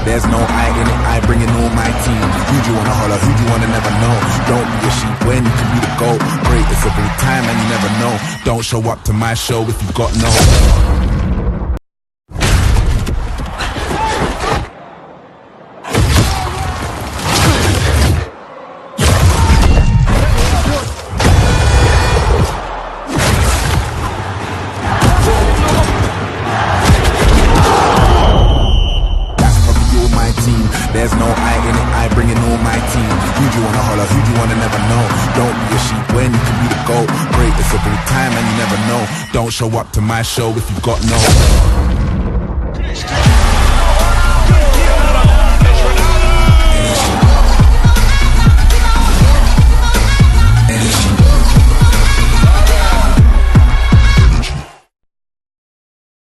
There's no I in it, I bring in all my team. Who do you wanna holler, who do you wanna never know? Don't be a sheep when you can be the GOAT. Greatest of all time and you never know. Don't show up to my show if you got no. There's no I in it, I bring in all my team. Who do you wanna holler, who do you wanna never know? Don't be a sheep when you can be the GOAT. Greatest of all time and you never know. Don't show up to my show if you got no.